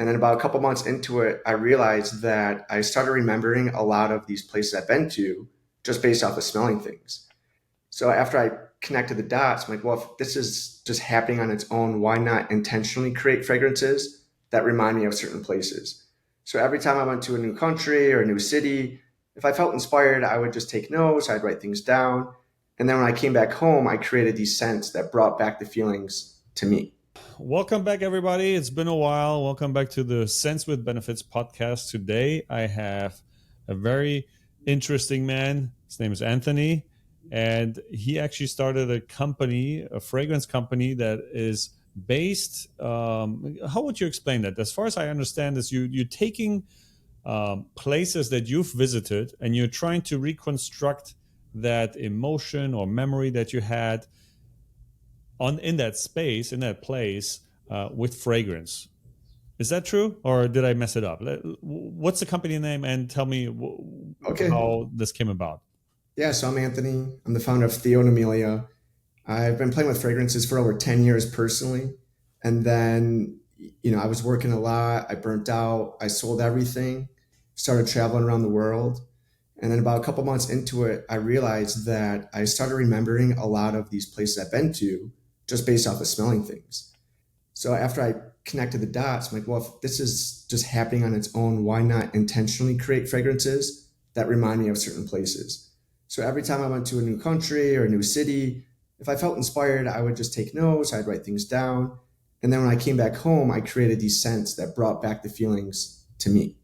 And then about a couple months into it, I realized that I started remembering a lot of these places I've been to just based off of smelling things. So after I connected the dots, I'm like, well, if this is just happening on its own, why not intentionally create fragrances that remind me of certain places? So every time I went to a new country or a new city, if I felt inspired, I would just take notes, I'd write things down. And then when I came back home, I created these scents that brought back the feelings to me. Welcome back, everybody. It's been a while. Welcome back to the Sense with Benefits podcast. Today, I have a very interesting man. His name is Anthony, and he actually started a company, a fragrance company that is based. How would you explain that? As far as I understand, is you're taking places that you've visited and you're trying to reconstruct that emotion or memory that you had in that space, in that place, with fragrance. Is that true, or did I mess it up? What's the company name, and tell me Okay. how this came about? Yeah, so I'm Anthony. I'm the founder of Theon Emilia. I've been playing with fragrances for over 10 years personally. And then, I was working a lot. I burnt out. I sold everything, started traveling around the world. And then about a couple months into it, I realized that I started remembering a lot of these places I've been to just based off of smelling things. So after I connected the dots, I'm like, well, if this is just happening on its own, why not intentionally create fragrances that remind me of certain places? So every time I went to a new country or a new city, if I felt inspired, I would just take notes, I'd write things down. And then when I came back home, I created these scents that brought back the feelings to me.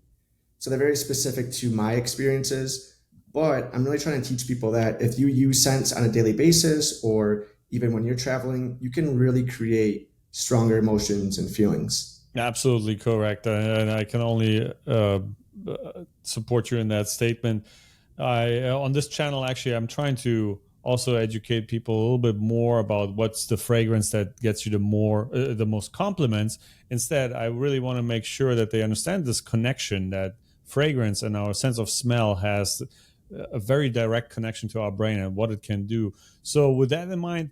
So they're very specific to my experiences, but I'm really trying to teach people that if you use scents on a daily basis, or even when you're traveling, you can really create stronger emotions and feelings. Absolutely correct, and I can only support you in that statement. On this channel, actually, I'm trying to also educate people a little bit more about what's the fragrance that gets you the most compliments. Instead, I really want to make sure that they understand this connection that fragrance and our sense of smell has a very direct connection to our brain and what it can do. So with that in mind,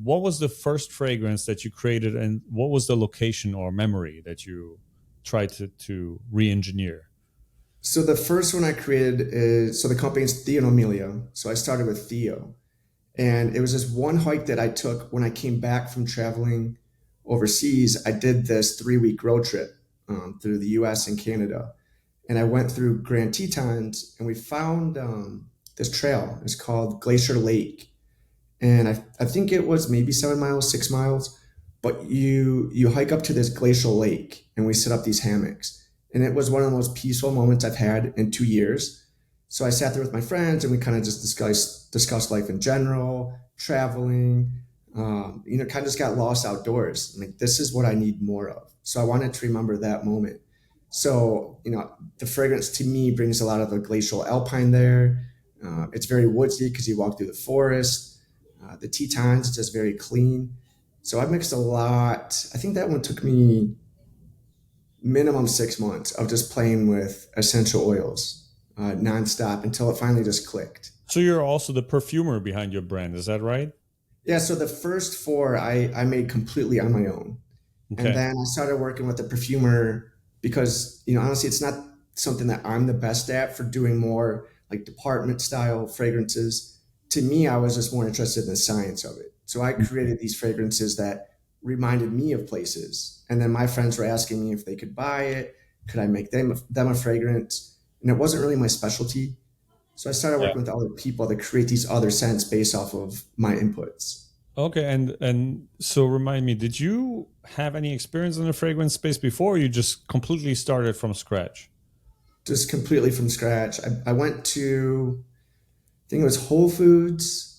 what was the first fragrance that you created, and what was the location or memory that you tried to re-engineer? So the first one I created is, so the company's Theon Emilia. So I started with Theo. And it was this one hike that I took when I came back from traveling overseas. I did this 3-week road trip through the US and Canada. And I went through Grand Tetons, and we found this trail. It's called Glacier Lake. And I think it was maybe 7 miles, 6 miles. But you hike up to this glacial lake, and we set up these hammocks. And it was one of the most peaceful moments I've had in 2 years. So I sat there with my friends, and we kind of just discussed life in general, traveling, kind of just got lost outdoors. I'm like, this is what I need more of. So I wanted to remember that moment. So, the fragrance to me brings a lot of the glacial alpine there. It's very woodsy because you walk through the forest. The Tetons, it's just very clean. So I mixed a lot. I think that one took me minimum 6 months of just playing with essential oils nonstop until it finally just clicked. So you're also the perfumer behind your brand, is that right? Yeah, so the first 4 I made completely on my own. Okay. And then I started working with a perfumer because, honestly, it's not something that I'm the best at for doing more like department style fragrances. To me, I was just more interested in the science of it. So I created these fragrances that reminded me of places. And then my friends were asking me if they could buy it. Could I make them a fragrance? And it wasn't really my specialty. So I started working with other people to create these other scents based off of my inputs. Okay, and so remind me, did you have any experience in the fragrance space before, or you just completely started from scratch? Just completely from scratch. I went to, I think it was Whole Foods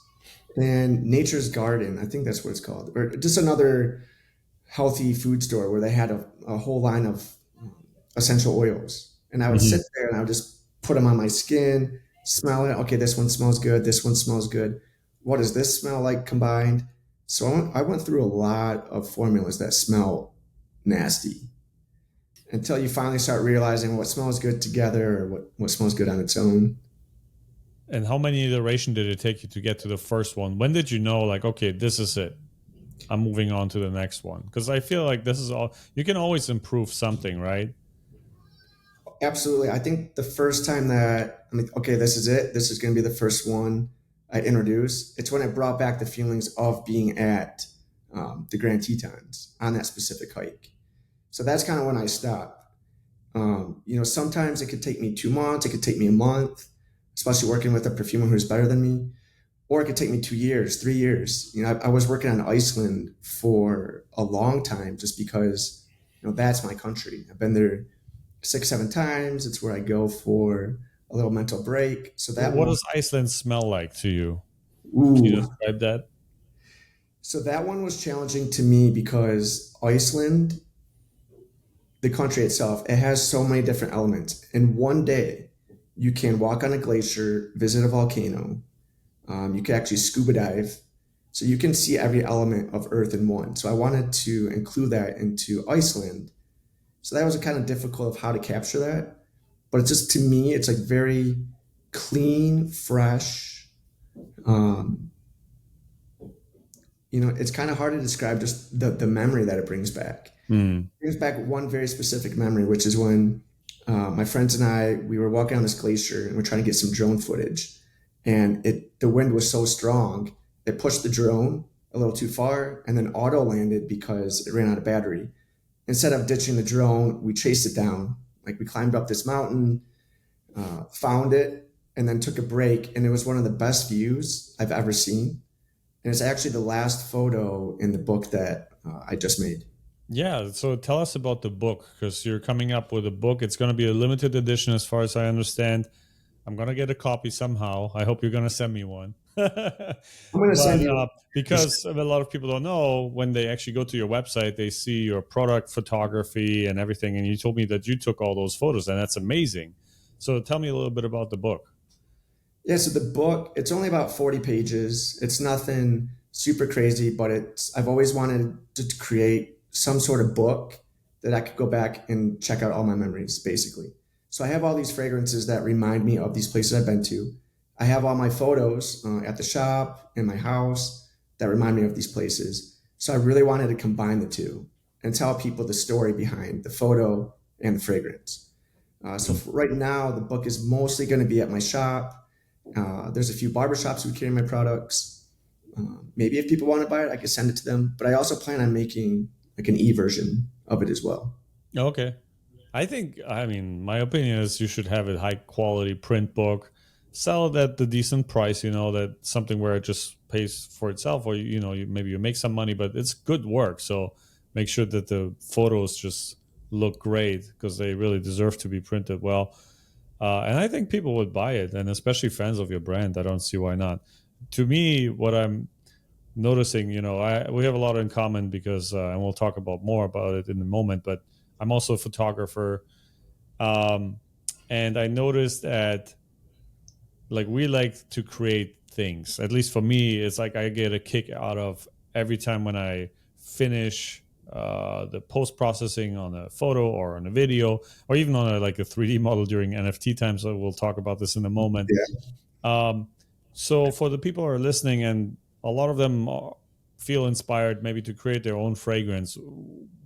and Nature's Garden. I think that's what it's called. Or just another healthy food store where they had a whole line of essential oils. And I would sit there and I would just put them on my skin, smell it. Okay, this one smells good. This one smells good. What does this smell like combined? So I went through a lot of formulas that smell nasty until you finally start realizing what smells good together or what smells good on its own. And how many iterations did it take you to get to the first one? When did you know, like, okay, this is it? I'm moving on to the next one, because I feel like this is all you can always improve something, right? Absolutely. I think the first time that I'm like, okay, this is it. This is going to be the first one I introduce. It's when I brought back the feelings of being at the Grand Tetons on that specific hike. So that's kind of when I stopped. Sometimes it could take me 2 months. It could take me a month, especially working with a perfumer who's better than me. Or it could take me 2 years, 3 years. I was working on Iceland for a long time just because, that's my country. I've been there 6, 7 times. It's where I go for a little mental break. So that What one, does Iceland smell like to you? Can you ooh. describe that? So that one was challenging to me because Iceland, the country itself, it has so many different elements. In one day, you can walk on a glacier, visit a volcano. You can actually scuba dive. So you can see every element of Earth in one. So I wanted to include that into Iceland. So that was kind of difficult of how to capture that. But it's just, to me, it's like very clean, fresh. Um, it's kind of hard to describe just the memory that it brings back. Mm. It brings back one very specific memory, which is when my friends and I, we were walking on this glacier and we're trying to get some drone footage. And the wind was so strong, it pushed the drone a little too far and then auto landed because it ran out of battery. Instead of ditching the drone, we chased it down. Like, we climbed up this mountain, found it, and then took a break. And it was one of the best views I've ever seen. And it's actually the last photo in the book that I just made. Yeah, so tell us about the book, because you're coming up with a book. It's going to be a limited edition, as far as I understand. I'm going to get a copy somehow. I hope you're going to send me one. But I'm going to send you. because a lot of people don't know, when they actually go to your website, they see your product photography and everything. And you told me that you took all those photos, and that's amazing. So tell me a little bit about the book. Yeah, so the book, it's only about 40 pages. It's nothing super crazy, but I've always wanted to create some sort of book that I could go back and check out all my memories, basically. So I have all these fragrances that remind me of these places I've been to. I have all my photos at the shop, in my house, that remind me of these places. So I really wanted to combine the two and tell people the story behind the photo and the fragrance. Right now, the book is mostly going to be at my shop. There's a few barbershops who carry my products. Maybe if people want to buy it, I could send it to them. But I also plan on making like an e-version of it as well. Okay. I mean, my opinion is you should have a high quality print book, sell it at the decent price, that something where it just pays for itself, or, maybe you make some money, but it's good work. So make sure that the photos just look great, because they really deserve to be printed well. And I think people would buy it, and especially fans of your brand. I don't see why not. To me, what I'm noticing, we have a lot in common, because, and we'll talk about more about it in a moment, but I'm also a photographer. Um, and I noticed that, like, we like to create things. At least for me, it's like I get a kick out of every time when I finish the post processing on a photo or on a video, or even on like a 3D model during NFT time. So we'll talk about this in a moment. Yeah. Um, so for the people who are listening, and a lot of them feel inspired maybe to create their own fragrance,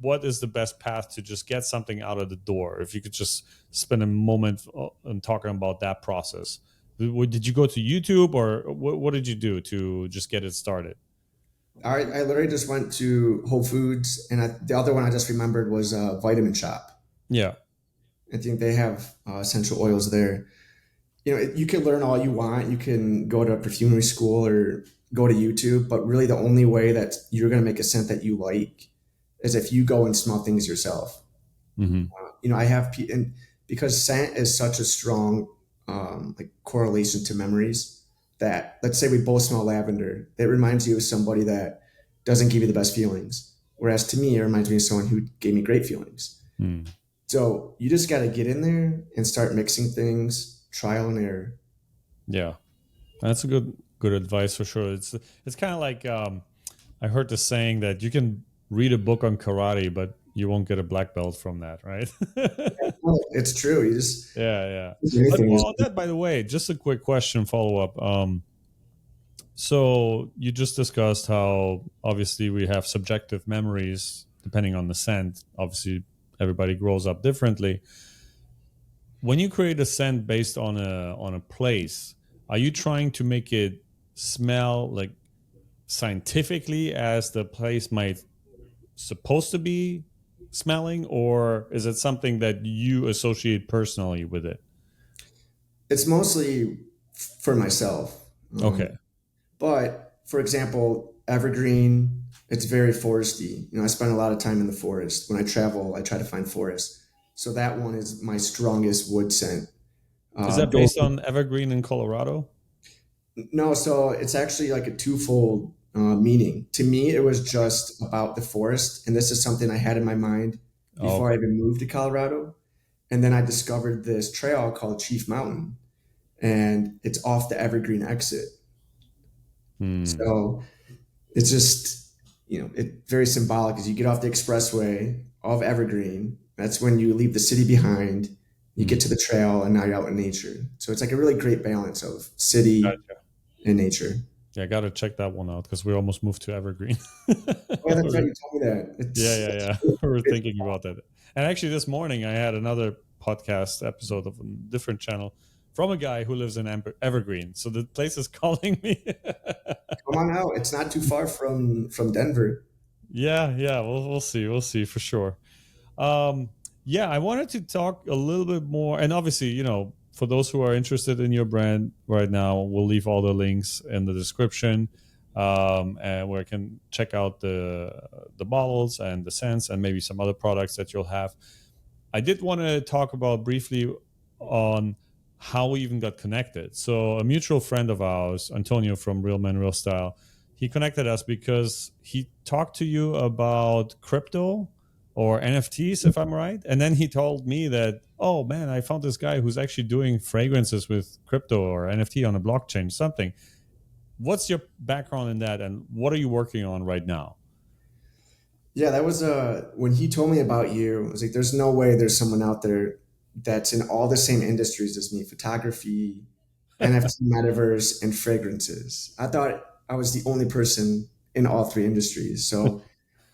what is the best path to just get something out of the door? If you could just spend a moment on talking about that process. Did you go to YouTube, or what did you do to just get it started? I literally just went to Whole Foods, and the other one I just remembered was Vitamin Shop. Yeah. I think they have essential oils there. You can learn all you want. You can go to a perfumery school or go to YouTube, but really the only way that you're going to make a scent that you like is if you go and smell things yourself. Mm-hmm. I have, and because scent is such a strong like correlation to memories, that let's say we both smell lavender, it reminds you of somebody that doesn't give you the best feelings. Whereas to me, it reminds me of someone who gave me great feelings. Mm. So you just got to get in there and start mixing things, trial and error. Yeah, that's a good advice for sure. It's kind of like, I heard the saying that you can read a book on karate, but you won't get a black belt from that, right? Well, it's true. You just Yeah, yeah. But anything is. well, on that, by the way, just a quick question follow up. So you just discussed how obviously we have subjective memories depending on the scent. Obviously, everybody grows up differently. When you create a scent based on a place, are you trying to make it smell like scientifically as the place might supposed to be smelling, or is it something that you associate personally with it? It's mostly for myself. Okay. But for example, Evergreen, it's very foresty. I spend a lot of time in the forest. When I travel, I try to find forests. So that one is my strongest wood scent. Is that Go based on Evergreen in Colorado? No, so it's actually like a twofold meaning. To me, it was just about the forest, and this is something I had in my mind Oh, before I okay. even moved to Colorado. And then I discovered this trail called Chief Mountain, and it's off the Evergreen exit. Hmm. So it's just, it very symbolic as you get off the expressway of Evergreen. That's when you leave the city behind. You get Hmm. to the trail, and now you're out in nature. So it's like a really great balance of city Gotcha. and nature. Yeah, I gotta check that one out because we almost moved to Evergreen. Oh, yeah, that's right. You told me that. Yeah, It's, yeah, it's yeah. We were it's thinking about that. And actually, this morning I had another podcast episode of a different channel from a guy who lives in Evergreen. So the place is calling me. come on out. It's not too far from Denver. Yeah, yeah. We'll see. We'll see for sure. Um, yeah, I wanted to talk a little bit more, and obviously, for those who are interested in your brand right now, we'll leave all the links in the description, and where you can check out the bottles and the scents and maybe some other products that you'll have. I did want to talk about briefly on how we even got connected. So a mutual friend of ours, Antonio from Real Men Real Style, he connected us because he talked to you about crypto or NFTs, if I'm right. And then he told me that, oh man, I found this guy who's actually doing fragrances with crypto or NFT on a blockchain, something. What's your background in that, and what are you working on right now? Yeah, that was when he told me about you. I was like, "There's no way there's someone out there that's in all the same industries as me: photography, NFT, metaverse, and fragrances." I thought I was the only person in all three industries. So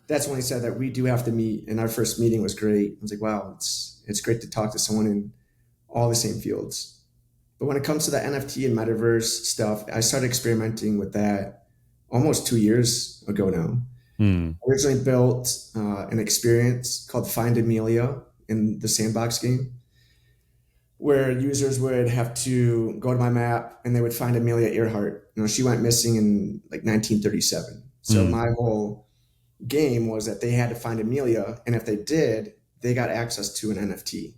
that's when he said that we do have to meet. And our first meeting was great. I was like, "Wow, it's great to talk to someone in all the same fields." But when it comes to the NFT and metaverse stuff, I started experimenting with that almost 2 years ago now. Hmm. Originally built an experience called Find Emilia in the sandbox game, where users would have to go to my map and they would find Amelia Earhart. She went missing in like 1937. So Hmm. my whole game was that they had to find Amelia, and if they did, they got access to an NFT.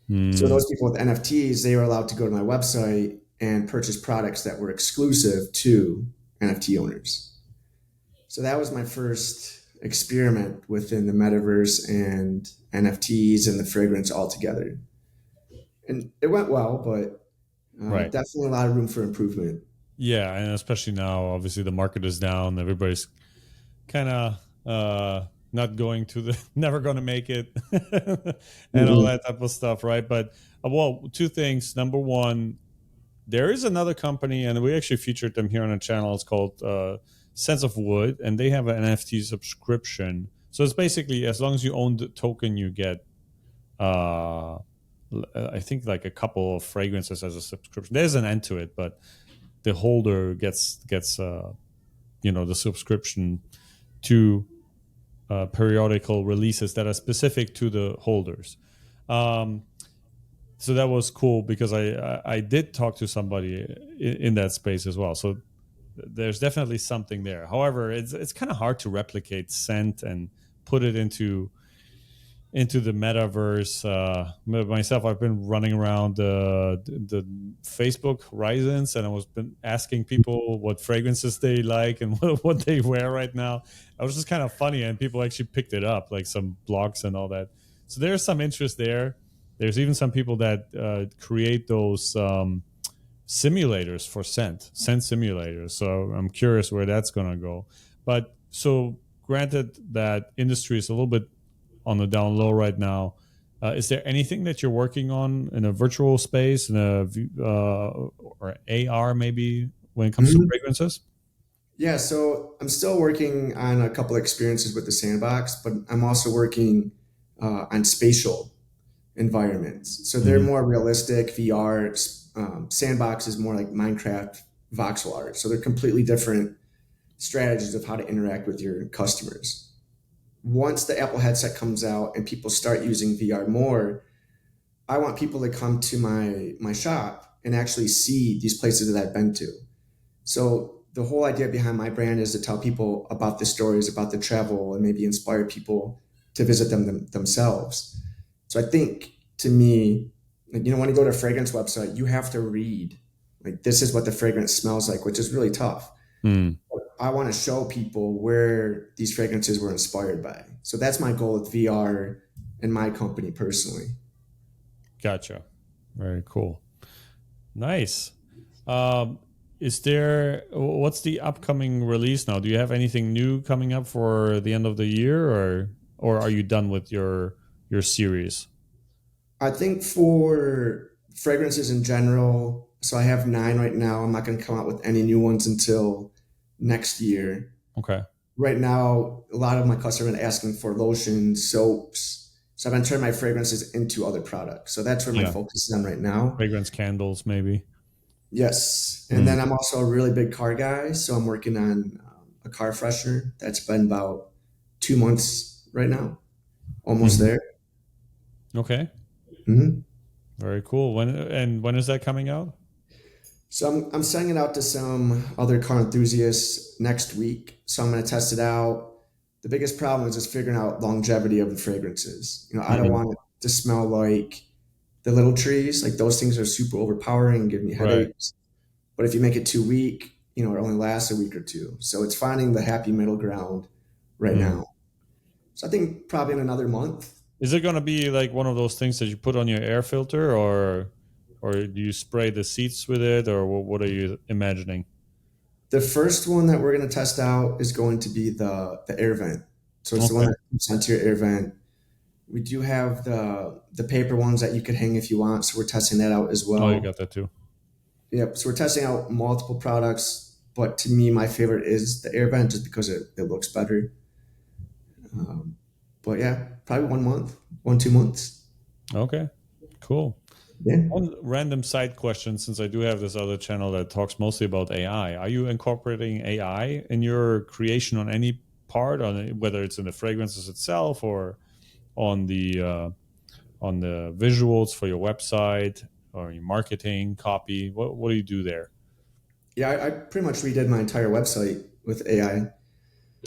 So Hmm. those people with NFTs, they were allowed to go to my website and purchase products that were exclusive to NFT owners. So that was my first experiment within the metaverse and NFTs and the fragrance all together. And it went well, but Right. definitely a lot of room for improvement. Yeah, and especially now, obviously the market is down. Everybody's kind of not going to the, never going to make it, and all Mm-hmm. that type of stuff, right? But well, two things. Number one, there is another company, and we actually featured them here on the channel. It's called Sense of Wood, and they have an NFT subscription. So it's basically as long as you own the token, you get uh, I think like a couple of fragrances as a subscription. There's an end to it, but the holder gets the subscription to periodical releases that are specific to the holders. Um, so that was cool because I did talk to somebody in that space as well. So there's definitely something there. However, it's kind of hard to replicate scent and put it into the metaverse. Myself, I've been running around the Facebook horizons, and I was been asking people what fragrances they like and what they wear right now. It was just kind of funny, and people actually picked it up, like some blogs and all that. So there's some interest there. There's even some people that create those simulators for scent simulators. So I'm curious where that's going to go. But so granted that industry is a little bit on the down low right now. Is there anything that you're working on in a virtual space, in a or AR maybe, when it comes to Mhm. fragrances? Yeah, so I'm still working on a couple experiences with the sandbox, but I'm also working on spatial environments. So they're Hmm. more realistic VR. Sandbox is more like Minecraft voxel art. So they're completely different strategies of how to interact with your customers. Once the Apple headset comes out and people start using VR more, I want people to come to my shop and actually see these places that I've been to. So the whole idea behind my brand is to tell people about the stories, about the travel, and maybe inspire people to visit themselves. So I think to me, like, when you go to a fragrance website, you have to read like this is what the fragrance smells like, which is really tough. Mm, I want to show people where these fragrances were inspired by. So that's my goal with VR and my company personally. gotcha. Very cool. Nice. Um, is there what's the upcoming release now? Do you have anything new coming up for the end of the year, or are you done with your series? I think for fragrances in general, so I have 9 right now. I'm not going to come out with any new ones until next year. Okay. Right now, a lot of my customers are asking for lotions, soaps. So I've been turning my fragrances into other products. So that's where my Yeah. focus is on right now. Fragrance candles, maybe. Yes. And Mm. then I'm also a really big car guy. So I'm working on a car freshener that's been about 2 months right now, almost Mhm. there. Okay. Mhm. Very cool. When is that coming out? So I'm sending it out to some other car enthusiasts next week. So I'm going to test it out. The biggest problem is just figuring out longevity of the fragrances. I don't Mhm. want it to smell like the little trees. Like those things are super overpowering and give me Right. headaches. But if you make it too weak, it only lasts a week or two. So it's finding the happy middle ground right Mm. now. So I think probably in another month. Is it gonna be like one of those things that you put on your air filter, or do you spray the seats with it, or what are you imagining? The first one that we're going to test out is going to be the air vent. So it's the one Okay. that comes onto your air vent. We do have the paper ones that you could hang if you want, so we're testing that out as Oh, you well. got that too. Yep. So we're testing out multiple products, but to me, my favorite is the air vent just because it looks better. Um, but yeah, probably 1 month, 2 months. Okay. Cool. Yeah. One random side question, since I do have this other channel that talks mostly about AI, are you incorporating AI in your creation on any part, whether it's in the fragrances itself or on the visuals for your website or your marketing copy? What do you do there? Yeah, I pretty much redid my entire website with AI.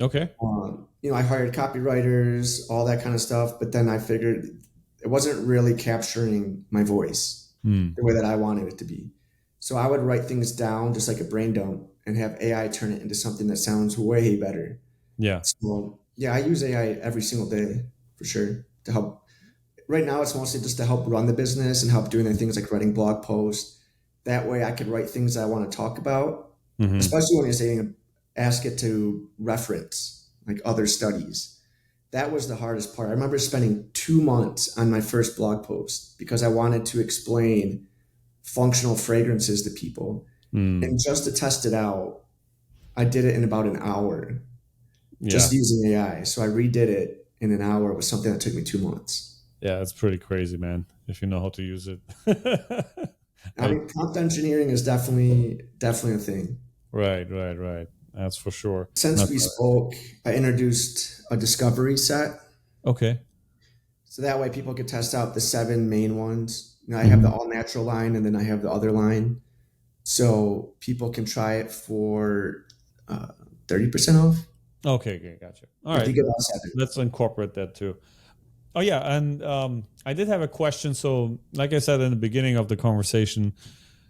Okay. I hired copywriters, all that kind of stuff, but then I figured it wasn't really capturing my voice Hmm. the way that I wanted it to be. So I would write things down just like a brain dump and have AI turn it into something that sounds way better. Yeah. So yeah, I use AI every single day for sure to help. Right now, it's mostly just to help run the business and help doing the things like writing blog posts. That way, I could write things I want to talk about, Hmm. especially when you're saying ask it to reference like other studies. That was the hardest part. I remember spending 2 months on my first blog post because I wanted to explain functional fragrances to people. Mm. And just to test it out, I did it in about an hour Yeah. just using AI. So I redid it in an hour with something that took me 2 months. Yeah. It's pretty crazy, man, if you know how to use it. I Like, mean, prompt engineering is definitely a thing. right. That's for sure. Since Not we spoke, I introduced a discovery set. okay. So that way people could test out the 7 main ones. I have the Hmm. all natural line and then I have the other line. So people can try it for 30% off Okay, gotcha. All if right, you get all seven. let's incorporate that too. Oh yeah, and I did have a question. So, like I said in the beginning of the conversation,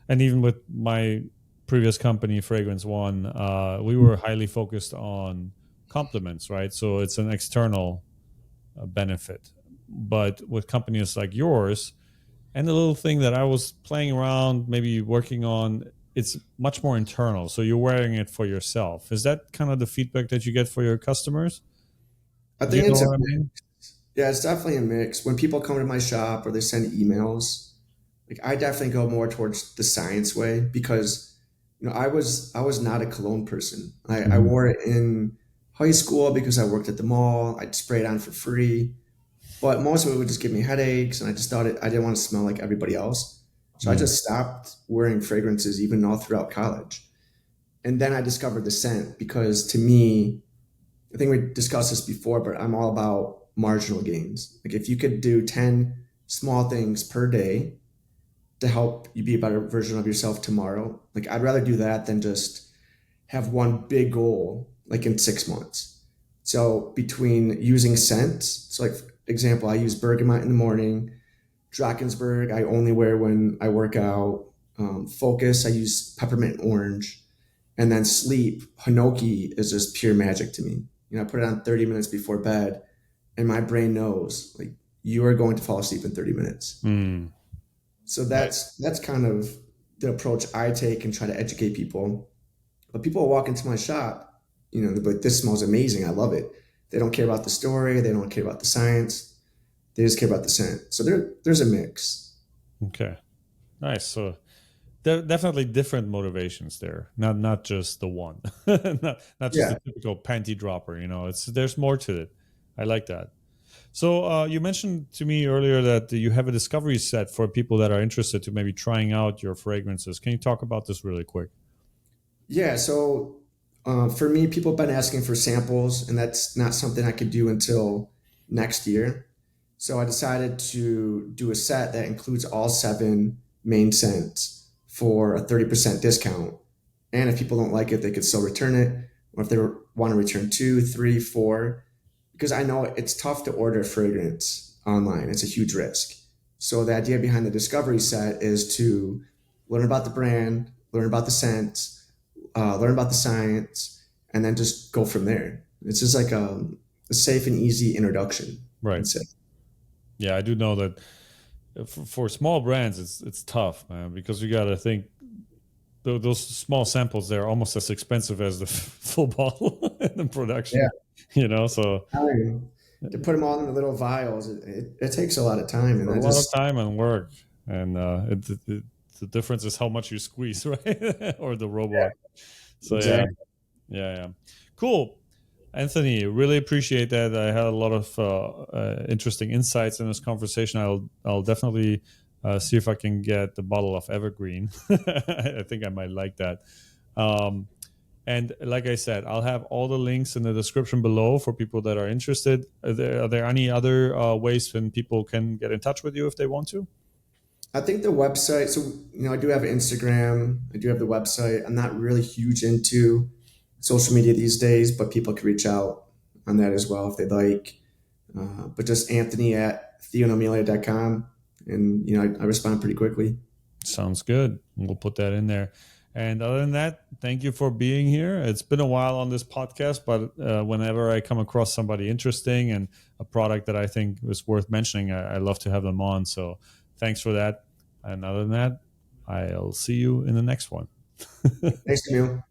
and even with my previous company, Fragrance One, we were highly focused on compliments, right? So it's an external benefit. But with companies like yours, and the little thing that I was playing around, maybe working on, it's much more internal. So you're wearing it for yourself. Is that kind of the feedback that you get for your customers? I Do you think know it's a what I mix. mean? Yeah, it's definitely a mix. When people come to my shop or they send emails, like I definitely go more towards the science way because I was not a cologne person. I Mhm. wore it in high school because I worked at the mall. I'd spray it on for free, but most of it would just give me headaches, and I just thought I didn't want to smell like everybody else. So I Mm. just stopped wearing fragrances even all throughout college. And then I discovered the scent because to me, I think we discussed this before, but I'm all about marginal gains. Like if you could do 10 small things per day to help you be a better version of yourself tomorrow, like I'd rather do that than just have one big goal like in 6 months. So between using scents, so like for example, I use bergamot in the morning, Drakensberg I only wear when I work out, Focus I use peppermint and orange, and then sleep, Hinoki is just pure magic to me. I put it on 30 minutes before bed, and my brain knows like you are going to fall asleep in 30 minutes. Mm. So Right. that's kind of the approach I take and try to educate people. But people walk into my shop, but this smells amazing. I love it. They don't care about the story. They don't care about the science. They just care about the scent. So there's a mix. Okay. Nice. So definitely different motivations there. Not just the one. Not just Yeah. the typical panty dropper. It's there's more to it. I like that. So you mentioned to me earlier that you have a discovery set for people that are interested to maybe trying out your fragrances. Can you talk about this really quick? Yeah. So for me, people have been asking for samples, and that's not something I could do until next year. So I decided to do a set that includes all 7 main scents for a 30% discount. And if people don't like it, they could still return it. Or if they want to return two, three, four, because I know it's tough to order fragrance online. It's a huge risk. So the idea behind the discovery set is to learn about the brand, learn about the scents, learn about the science, and then just go from there. It's just like a safe and easy introduction, Right. I'd say. Yeah, I do know that for small brands, it's tough, man, because you got to think those small samples, they're almost as expensive as the full bottle in the Yeah. production. So I mean, to put them all in the little vials, it takes a lot of time, and a I lot of just time and work, and the difference is how much you squeeze, right? Or the robot. So yeah, exactly. yeah, yeah. Cool. Anthony, really appreciate that. I had a lot of interesting insights in this conversation. I'll definitely see if I can get the bottle of Evergreen. I think I might like that. Um, and like I said, I'll have all the links in the description below for people that are interested. Are there any other ways when people can get in touch with you if they want to? I think the website. So I do have Instagram. I do have the website. I'm not really huge into social media these days, but people can reach out on that as well if they'd like. But just Anthony at theonomilia.com, and I respond pretty quickly. Sounds good. We'll put that in there. And other than that, thank you for being here. It's been a while on this podcast, but whenever I come across somebody interesting and a product that I think is worth mentioning, I love to have them on. So thanks for that. And other than that, I'll see you in the next one. Thanks, Camille.